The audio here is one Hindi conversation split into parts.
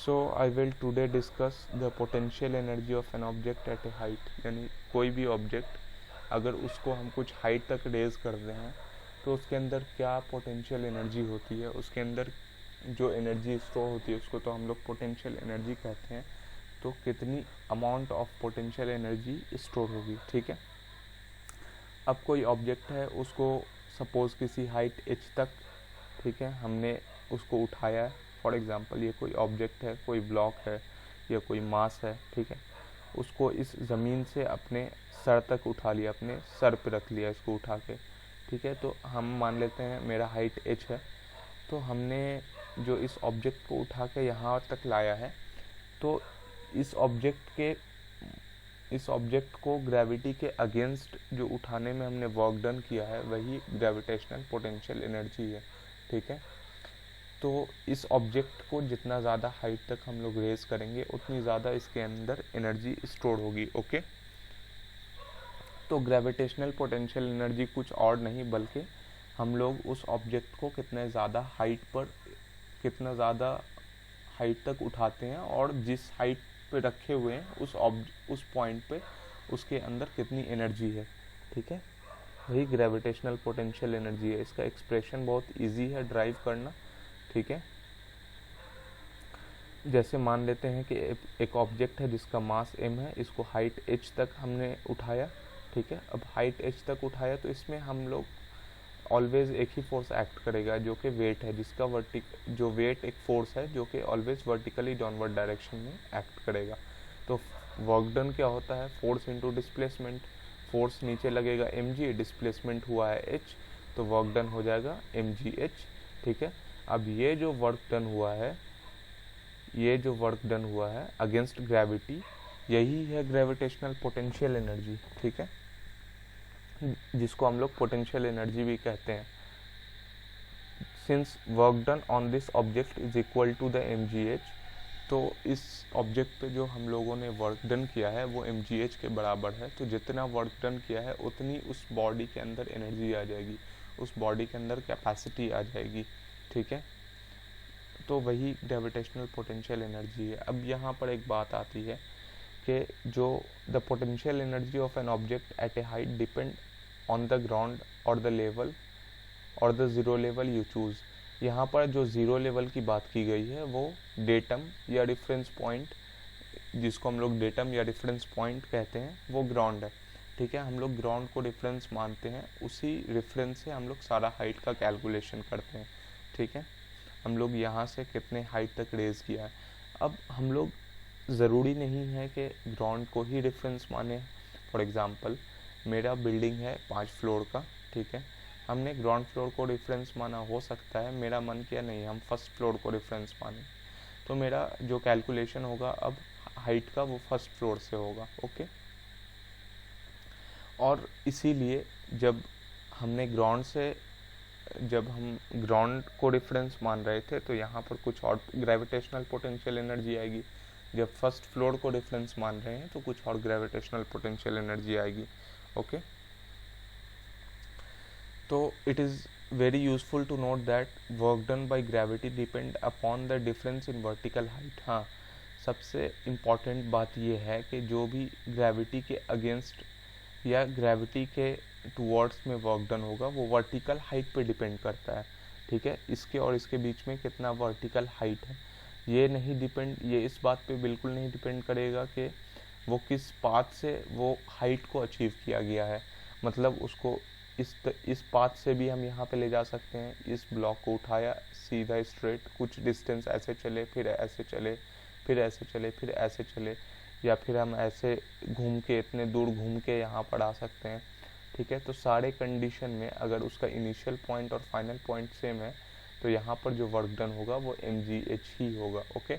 So I will today discuss the potential energy of an object at A height. यानी कोई भी ऑब्जेक्ट अगर उसको हम कुछ हाइट तक रेज कर रहे हैं तो उसके अंदर क्या पोटेंशियल एनर्जी होती है, उसके अंदर जो एनर्जी स्टोर होती है उसको तो हम लोग पोटेंशियल एनर्जी कहते हैं। तो कितनी amount of potential energy store होगी, ठीक है। अब कोई ऑब्जेक्ट है, उसको सपोज किसी हाइट h तक, ठीक है, हमने उसको उठाया है। फॉर एग्जांपल ये कोई ऑब्जेक्ट है, कोई ब्लॉक है या कोई मास है, ठीक है, उसको इस ज़मीन से अपने सर तक उठा लिया, अपने सर पे रख लिया इसको उठा के, ठीक है। तो हम मान लेते हैं मेरा हाइट h है, तो हमने जो इस ऑब्जेक्ट को उठा के यहाँ तक लाया है, तो इस ऑब्जेक्ट को ग्रेविटी के अगेंस्ट जो उठाने में हमने वर्क डन किया है वही ग्रेविटेशनल पोटेंशियल एनर्जी है, ठीक है। तो इस ऑब्जेक्ट को जितना ज़्यादा हाइट तक हम लोग रेज करेंगे उतनी ज़्यादा इसके अंदर एनर्जी स्टोर होगी, ओके। तो ग्रेविटेशनल पोटेंशियल एनर्जी कुछ और नहीं बल्कि हम लोग उस ऑब्जेक्ट को कितना ज़्यादा हाइट तक उठाते हैं और जिस हाइट पे रखे हुए हैं उस पॉइंट पे उसके अंदर कितनी एनर्जी है, ठीक है, वही ग्रेविटेशनल पोटेंशियल एनर्जी है। इसका एक्सप्रेशन बहुत इजी है ड्राइव करना, ठीक है। जैसे मान लेते हैं कि एक ऑब्जेक्ट है जिसका मास m है, इसको हाइट h तक हमने उठाया, ठीक है। अब हाइट h तक उठाया तो इसमें हम लोग ऑलवेज एक ही फोर्स एक्ट करेगा जो कि वेट है, जो वेट एक फोर्स है जो कि ऑलवेज वर्टिकली डाउनवर्ड डायरेक्शन में एक्ट करेगा। तो वर्क डन क्या होता है, फोर्स इनटू डिस्प्लेसमेंट। फोर्स नीचे लगेगा mg, डिस्प्लेसमेंट हुआ है h, तो वर्क डन हो जाएगा mgh, ठीक है। अब ये जो वर्क डन हुआ है अगेंस्ट ग्रेविटी, यही है ग्रेविटेशनल पोटेंशियल एनर्जी, ठीक है, जिसको हम लोग पोटेंशियल एनर्जी भी कहते हैं। Since work done on this object is equal to the mgh, तो इस ऑब्जेक्ट पे जो हम लोगों ने वर्क डन किया है वो mgh के बराबर है। तो जितना वर्क डन किया है उतनी उस बॉडी के अंदर एनर्जी आ जाएगी, उस बॉडी के अंदर कैपेसिटी आ जाएगी, ठीक है। तो वही ग्रेविटेशनल पोटेंशियल एनर्जी है। अब यहाँ पर एक बात आती है कि जो the potential energy of an object at A height depend on the ground और द लेवल और the zero level you choose. यहाँ पर जो ज़ीरो लेवल की बात की गई है वो डेटम या रेफरेंस पॉइंट, जिसको हम लोग डेटम या रेफरेंस पॉइंट कहते हैं, वो ग्राउंड है, ठीक है। हम लोग ग्राउंड को रेफरेंस मानते हैं, उसी रेफरेंस से हम लोग सारा हाइट का कैलकुलेशन करते हैं, ठीक है। हम लोग यहाँ से कितने हाइट तक रेज किया है। अब हम लोग ज़रूरी नहीं है कि ग्राउंड को ही रेफरेंस माने। फॉर एग्ज़ाम्पल मेरा बिल्डिंग है 5 फ्लोर का, ठीक है, हमने ग्राउंड फ्लोर को रेफरेंस माना, हो सकता है मेरा मन किया नहीं हम फर्स्ट फ्लोर को रेफरेंस माने, तो मेरा जो कैलकुलेशन होगा अब हाइट का वो फर्स्ट फ्लोर से होगा, ओके। और इसीलिए जब हम ग्राउंड को रेफरेंस मान रहे थे तो यहाँ पर कुछ और ग्रेविटेशनल पोटेंशियल एनर्जी आएगी। जब फर्स्ट फ्लोर को रेफरेंस मान रहे हैं तो कुछ और ग्रेविटेशनल पोटेंशियल एनर्जी आएगी, ओके। तो it is very useful to note that work done by gravity depend upon the difference in vertical height. हाँ, सबसे इम्पॉर्टेंट बात यह है कि जो भी ग्रेविटी के अगेंस्ट या ग्रेविटी के टुवर्ड्स में वर्क डन होगा वो वर्टिकल हाइट पे डिपेंड करता है, ठीक है। इसके और इसके बीच में कितना वर्टिकल हाइट है ये इस बात पे बिल्कुल नहीं डिपेंड करेगा कि वो किस पाथ से वो हाइट को अचीव किया गया है। मतलब उसको इस पाथ से भी हम यहाँ पे ले जा सकते हैं, इस ब्लॉक को उठाया सीधा स्ट्रेट, कुछ डिस्टेंस ऐसे चले, फिर ऐसे चले, फिर ऐसे चले, फिर ऐसे चले, या फिर हम ऐसे घूम के इतने दूर घूम के यहाँ पर आ सकते हैं, ठीक है। तो सारे कंडीशन में अगर उसका इनिशियल पॉइंट और फाइनल पॉइंट सेम है तो यहाँ पर जो वर्क डन होगा वो mgh ही होगा, okay.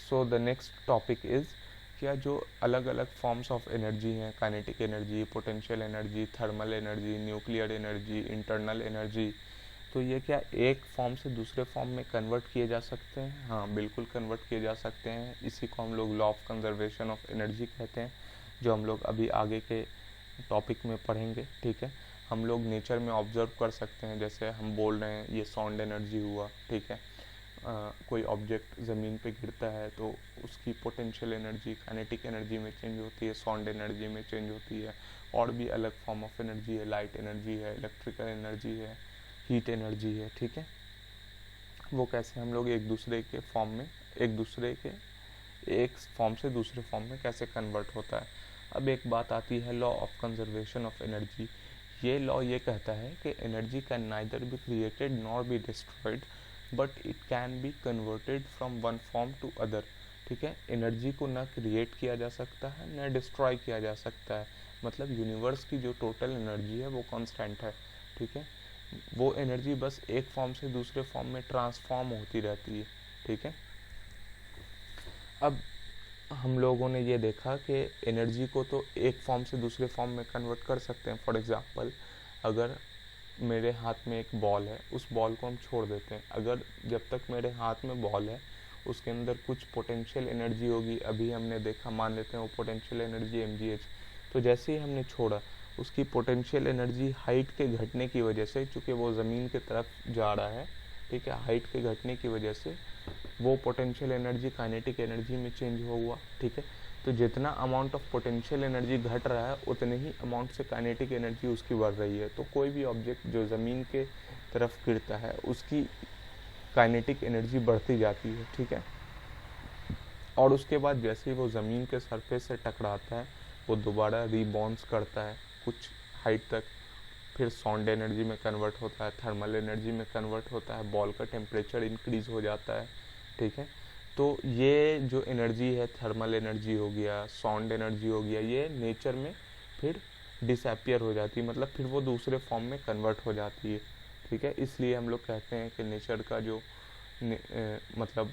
So the next topic is क्या जो अलग अलग फॉर्म्स ऑफ एनर्जी हैं, kinetic energy, potential energy, thermal energy, nuclear energy, internal energy, तो ये क्या एक फॉर्म से दूसरे फॉर्म में कन्वर्ट किए जा सकते हैं? हाँ, बिल्कुल कन्वर्ट किए जा सकते हैं। इसी को हम लोग law of conservation of energy कहते हैं, जो हम लोग अभी आगे के टॉपिक में पढ़ेंगे, ठीक है। हम लोग नेचर में ऑब्जर्व कर सकते हैं। जैसे हम बोल रहे हैं ये साउंड एनर्जी हुआ, ठीक है। कोई ऑब्जेक्ट ज़मीन पे गिरता है तो उसकी पोटेंशियल एनर्जी काइनेटिक एनर्जी में चेंज होती है, साउंड एनर्जी में चेंज होती है। और भी अलग फॉर्म ऑफ एनर्जी है, लाइट एनर्जी है, इलेक्ट्रिकल एनर्जी है, हीट एनर्जी है, ठीक है। वो कैसे हम लोग एक दूसरे के एक फॉर्म से दूसरे फॉर्म में कैसे कन्वर्ट होता है। अब एक बात आती है law of conservation of energy. ये लॉ ये कहता है कि energy can neither be created nor be destroyed but it can be converted from one form to other, ठीक है। एनर्जी को ना क्रिएट किया जा सकता है न डिस्ट्रॉय किया जा सकता है। मतलब यूनिवर्स की जो टोटल एनर्जी है वो कांस्टेंट है, ठीक है। वो एनर्जी बस एक फॉर्म से दूसरे फॉर्म में ट्रांसफॉर्म होती रहती है, ठीक है। अब हम लोगों ने ये देखा कि एनर्जी को तो एक फॉर्म से दूसरे फॉर्म में कन्वर्ट कर सकते हैं। फॉर एग्जांपल, अगर मेरे हाथ में एक बॉल है, उस बॉल को हम छोड़ देते हैं। अगर जब तक मेरे हाथ में बॉल है उसके अंदर कुछ पोटेंशियल एनर्जी होगी, अभी हमने देखा, मान लेते हैं वो पोटेंशियल एनर्जी mgh। तो जैसे ही हमने छोड़ा उसकी पोटेंशियल एनर्जी हाइट के घटने की वजह से, चूँकि वो ज़मीन की तरफ जा रहा है, ठीक है, हाइट के घटने की वजह से वो पोटेंशियल एनर्जी काइनेटिक एनर्जी में चेंज हुआ, ठीक है। तो जितना अमाउंट ऑफ पोटेंशियल एनर्जी घट रहा है उतने ही अमाउंट से काइनेटिक एनर्जी उसकी बढ़ रही है। तो कोई भी ऑब्जेक्ट जो ज़मीन के तरफ गिरता है उसकी काइनेटिक एनर्जी बढ़ती जाती है, ठीक है। और उसके बाद जैसे ही वो ज़मीन के सरफेस से टकराता है वो दोबारा रीबाउंस करता है कुछ हाइट तक, फिर साउंड एनर्जी में कन्वर्ट होता है, थर्मल एनर्जी में कन्वर्ट होता है, बॉल का टेम्परेचर इंक्रीज हो जाता है, ठीक है। तो ये जो एनर्जी है, थर्मल एनर्जी हो गया, साउंड एनर्जी हो गया, ये नेचर में फिर डिसअपियर हो जाती है, मतलब फिर वो दूसरे फॉर्म में कन्वर्ट हो जाती है, ठीक है। इसलिए हम लोग कहते हैं कि नेचर का जो मतलब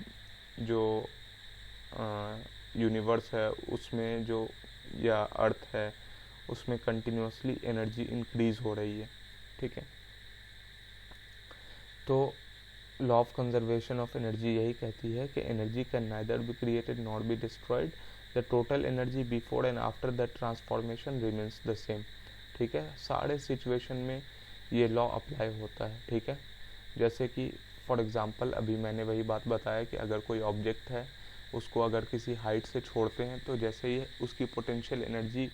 जो यूनिवर्स है उसमें जो, या अर्थ है उसमें कंटिन्यूसली एनर्जी इंक्रीज हो रही है, ठीक है। तो law of conservation of energy यही कहती है कि energy can neither be created nor be destroyed, the total energy before and after the transformation remains the same, ठीक है। सारे सिचुएशन में ये लॉ अप्लाई होता है, ठीक है। जैसे कि फॉर एग्जांपल अभी मैंने वही बात बताया कि अगर कोई ऑब्जेक्ट है उसको अगर किसी हाइट से छोड़ते हैं तो जैसे ही उसकी पोटेंशियल एनर्जी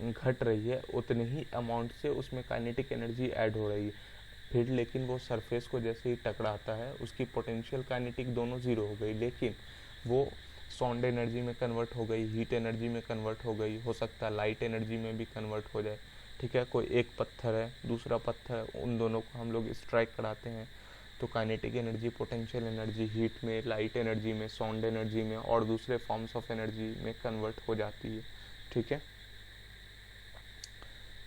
घट रही है उतने ही अमाउंट से उसमें काइनेटिक एनर्जी ऐड हो रही है। फिर लेकिन वो सरफेस को जैसे ही टकराता है उसकी पोटेंशियल काइनेटिक दोनों ज़ीरो हो गई, लेकिन वो साउंड एनर्जी में कन्वर्ट हो गई, हीट एनर्जी में कन्वर्ट हो गई, हो सकता है लाइट एनर्जी में भी कन्वर्ट हो जाए, ठीक है। कोई एक पत्थर है, दूसरा पत्थर है, उन दोनों को हम लोग स्ट्राइक कराते हैं तो kinetic energy, potential energy heat में, लाइट एनर्जी में, साउंड एनर्जी में और दूसरे फॉर्म्स ऑफ एनर्जी में कन्वर्ट हो जाती है, ठीक है।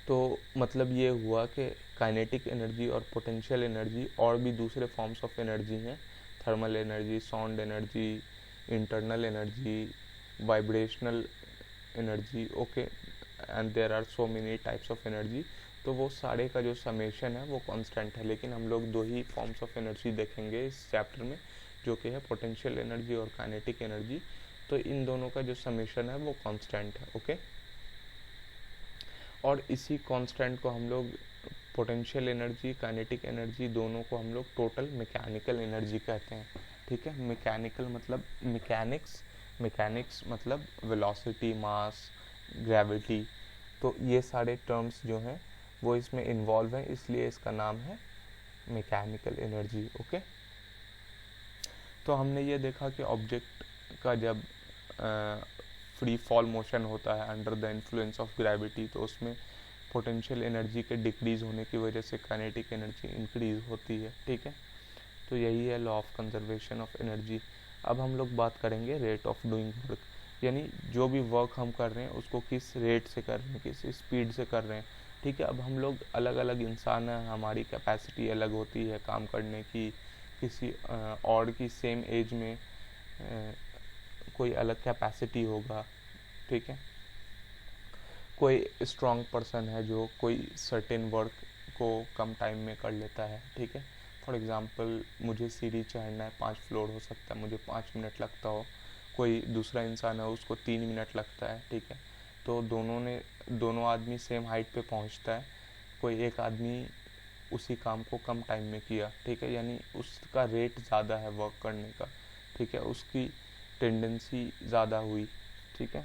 तो मतलब ये हुआ कि काइनेटिक एनर्जी और पोटेंशियल एनर्जी और भी दूसरे फॉर्म्स ऑफ एनर्जी हैं, thermal energy, sound energy, internal energy, vibrational energy, okay, and there are so many types of energy. तो वो सारे का जो समेशन है वो कांस्टेंट है, लेकिन हम लोग दो ही फॉर्म्स ऑफ एनर्जी देखेंगे इस चैप्टर में, जो कि है पोटेंशियल एनर्जी और काइनेटिक एनर्जी। तो इन दोनों का जो समेशन है वो कांस्टेंट है, ओके। और इसी कांस्टेंट को हम लोग पोटेंशियल एनर्जी, काइनेटिक एनर्जी, दोनों को हम लोग टोटल मैकेनिकल एनर्जी कहते हैं, ठीक है। मैकेनिकल मतलब मैकेनिक्स मतलब वेलोसिटी, मास, ग्रेविटी, तो ये सारे टर्म्स जो हैं वो इसमें इन्वॉल्व हैं, इसलिए इसका नाम है मैकेनिकल एनर्जी, ओके। तो हमने ये देखा कि ऑब्जेक्ट का जब फ्री फॉल मोशन होता है under the influence of gravity तो उसमें पोटेंशियल एनर्जी के डिक्रीज होने की वजह से काइनेटिक एनर्जी इंक्रीज होती है, ठीक है। तो यही है law of conservation of energy. अब हम लोग बात करेंगे रेट ऑफ डूइंग वर्क, यानी जो भी वर्क हम कर रहे हैं उसको किस रेट से कर रहे हैं, किस स्पीड से कर रहे हैं, ठीक है। अब हम लोग अलग अलग इंसान हैं, हमारी कैपेसिटी अलग होती है काम करने की, किसी और की सेम एज में कोई अलग कैपेसिटी होगा, ठीक है। कोई स्ट्रॉन्ग पर्सन है जो कोई सर्टेन वर्क को कम टाइम में कर लेता है, ठीक है। फॉर एग्जांपल मुझे सीढ़ी चढ़ना है, 5 फ्लोर हो सकता है, मुझे 5 मिनट लगता हो, कोई दूसरा इंसान है उसको 3 मिनट लगता है, ठीक है। तो दोनों आदमी सेम हाइट पे पहुंचता है, कोई एक आदमी उसी काम को कम टाइम में किया, ठीक है, यानी उसका रेट ज़्यादा है वर्क करने का, ठीक है, उसकी टेंडेंसी ज़्यादा हुई, ठीक है।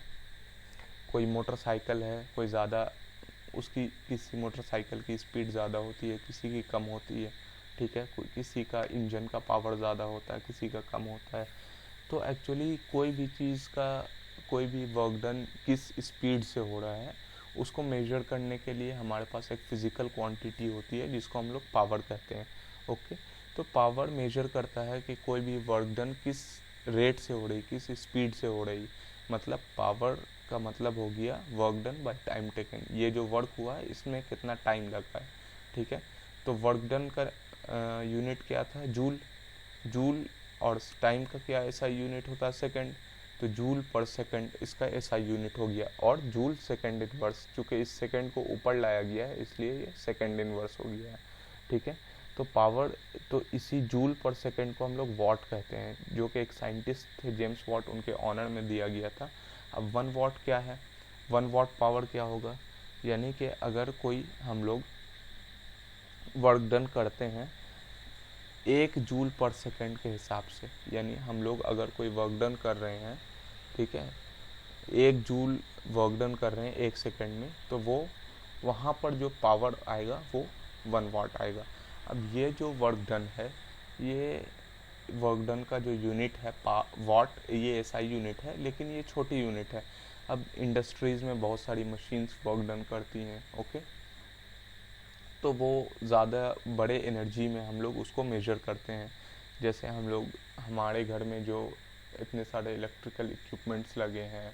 कोई मोटरसाइकिल है, कोई ज़्यादा, उसकी किसी मोटरसाइकिल की स्पीड ज़्यादा होती है, किसी की कम होती है, ठीक है, किसी का इंजन का पावर ज़्यादा होता है, किसी का कम होता है। तो एक्चुअली कोई भी चीज़ का, कोई भी वर्क डन किस स्पीड से हो रहा है उसको मेजर करने के लिए हमारे पास एक फिज़िकल क्वांटिटी होती है जिसको हम लोग पावर कहते हैं। ओके, तो पावर मेजर करता है कि कोई भी वर्क डन किस रेट से हो रही, किस स्पीड से हो रही। मतलब पावर का मतलब हो गया work done by time taken, ये जो वर्क हुआ है इसमें कितना टाइम लगा है, ठीक है। तो वर्क डन का यूनिट क्या था, जूल। जूल और टाइम का क्या ऐसा यूनिट होता है, सेकंड, तो जूल पर सेकंड इसका ऐसा यूनिट हो गया। और जूल सेकंड इनवर्स, चूँकि इस सेकंड को ऊपर लाया गया है इसलिए ये सेकंड इनवर्स हो गया है, ठीक है। तो पावर, तो इसी जूल पर सेकंड को हम लोग वॉट कहते हैं, जो कि एक साइंटिस्ट थे जेम्स वॉट, उनके ऑनर में दिया गया था। अब 1 वॉट क्या है, 1 वॉट पावर क्या होगा, यानी कि अगर कोई हम लोग वर्क डन करते हैं 1 जूल पर सेकंड के हिसाब से, यानी हम लोग अगर कोई वर्क डन कर रहे हैं, ठीक है, 1 जूल वर्क डन कर रहे हैं 1 सेकंड में, तो वो वहाँ पर जो पावर आएगा वो 1 वाट आएगा। अब ये जो वर्क डन है, ये वर्क डन का जो यूनिट है वाट, ये एसआई यूनिट है, लेकिन ये छोटी यूनिट है। अब इंडस्ट्रीज़ में बहुत सारी मशीन्स वर्क डन करती हैं, ओके, तो वो ज़्यादा बड़े एनर्जी में हम लोग उसको मेजर करते हैं। जैसे हम लोग हमारे घर में जो इतने सारे इलेक्ट्रिकल इक्विपमेंट्स लगे हैं,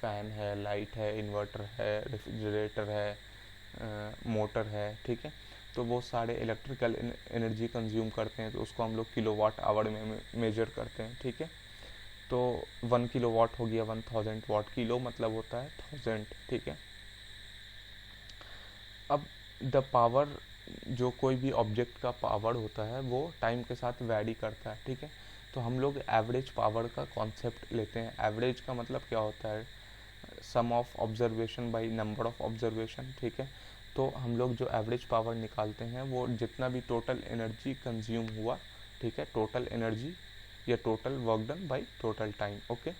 फ़ैन है, लाइट है, इन्वर्टर है, रेफ्रिजरेटर है, मोटर है, ठीक है, तो वो सारे इलेक्ट्रिकल एनर्जी कंज्यूम करते हैं, तो उसको हम लोग किलोवाट आवर में मेजर करते हैं, ठीक है। तो 1 किलोवाट हो गया 1000 वाट, किलो मतलब होता है 1000, ठीक है। अब द पावर, जो कोई भी ऑब्जेक्ट का पावर होता है वो टाइम के साथ वैरी करता है, ठीक है। तो हम लोग एवरेज पावर का कॉन्सेप्ट लेते हैं। एवरेज का मतलब क्या होता है, sum of observation by number of observation, ठीक है। तो हम लोग जो एवरेज पावर निकालते हैं वो जितना भी टोटल एनर्जी कंज्यूम हुआ, ठीक है, टोटल एनर्जी या total work done by total time, okay.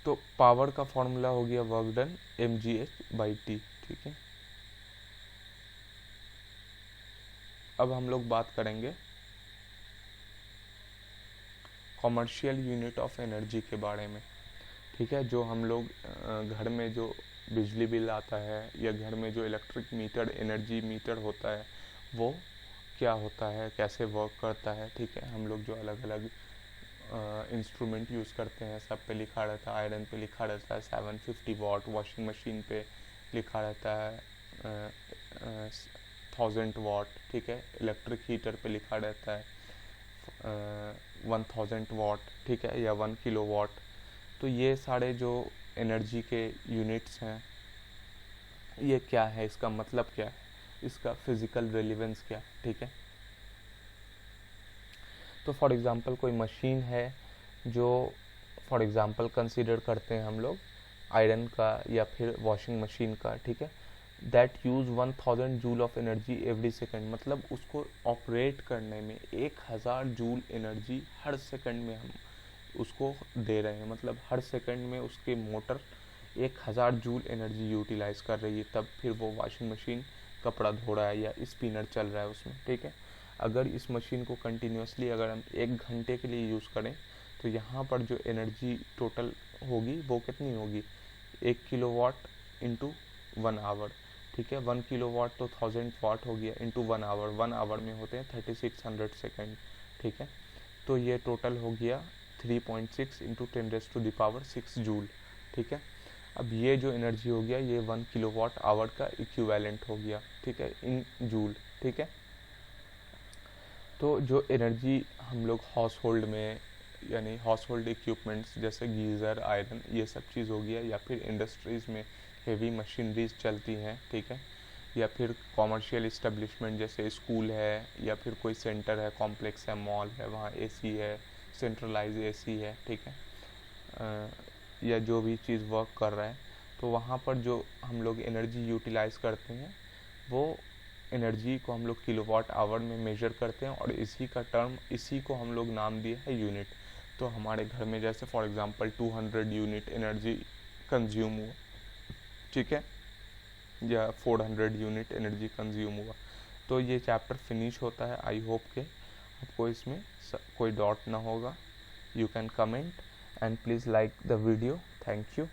तो पावर का फॉर्मूला हो गया वर्क डन mgh/t, ठीक है। अब हम लोग बात करेंगे कॉमर्शियल यूनिट ऑफ एनर्जी के बारे में, ठीक है। जो हम लोग घर में जो बिजली बिल आता है या घर में जो इलेक्ट्रिक मीटर, एनर्जी मीटर होता है, वो क्या होता है, कैसे वर्क करता है, ठीक है। हम लोग जो अलग अलग इंस्ट्रूमेंट यूज़ करते हैं, सब पे लिखा रहता है, आयरन पे लिखा रहता है 750 वाट, वॉशिंग मशीन पे लिखा रहता है 1000 वाट, ठीक है, इलेक्ट्रिक हीटर पे लिखा रहता है 1000 वाट, ठीक है, या 1 किलो वाट। तो ये सारे जो एनर्जी के यूनिट्स हैं, ये क्या है, इसका मतलब क्या है, इसका फिज़िकल रेलिवेंस क्या, ठीक है। तो फॉर एग्ज़ाम्पल कोई मशीन है जो, फॉर एग्ज़ाम्पल कंसीडर करते हैं हम लोग आयरन का या फिर वॉशिंग मशीन का, ठीक है, that use 1000 joule of energy every second, मतलब उसको ऑपरेट करने में 1000 जूल एनर्जी हर सेकंड में हम उसको दे रहे हैं। मतलब हर सेकंड में उसके मोटर 1000 जूल एनर्जी यूटिलाइज़ कर रही है, तब फिर वो वॉशिंग मशीन कपड़ा धो रहा है या स्पिनर चल रहा है उसमें, ठीक है। अगर इस मशीन को कंटिन्यूसली अगर हम 1 घंटे के लिए यूज़ करें, तो यहाँ पर जो एनर्जी टोटल होगी वो कितनी होगी, 1 किलोवाट इंटू 1 आवर, ठीक है। 1 किलोवाट तो 1000 वाट हो गया, इंटू 1 आवर, 1 आवर में होते हैं 3600 सेकेंड, ठीक है। तो ये टोटल हो गया 3.6 इंटू 10⁻⁶ जूल, ठीक है। अब ये जो एनर्जी हो गया ये 1 किलोवाट आवर का इक्विवेलेंट हो गया, ठीक है, इन जूल, ठीक है। तो जो एनर्जी हम लोग हाउस होल्ड में, यानी हाउस होल्ड इक्विपमेंट्स जैसे गीज़र, आयरन, ये सब चीज़ हो गया, या फिर इंडस्ट्रीज़ में हेवी मशीनरीज चलती हैं, ठीक है, या फिर कॉमर्शियल इस्टेब्लिशमेंट जैसे स्कूल है या फिर कोई सेंटर है, कॉम्प्लेक्स है, मॉल है, वहाँ एसी है, सेंट्रलाइज एसी है, ठीक है, या जो भी चीज़ वर्क कर रहा है, तो वहाँ पर जो हम लोग एनर्जी यूटिलाइज करते हैं वो एनर्जी को हम लोग किलोवाट आवर में मेजर करते हैं, और इसी को हम लोग नाम दिए है यूनिट। तो हमारे घर में जैसे for example 200 unit energy consume हुआ, ठीक है, या 400 यूनिट एनर्जी कंज्यूम हुआ। तो ये चैप्टर फिनिश होता है। आई होप के आपको इसमें कोई डाउट ना होगा। You can comment and please like the video. Thank you.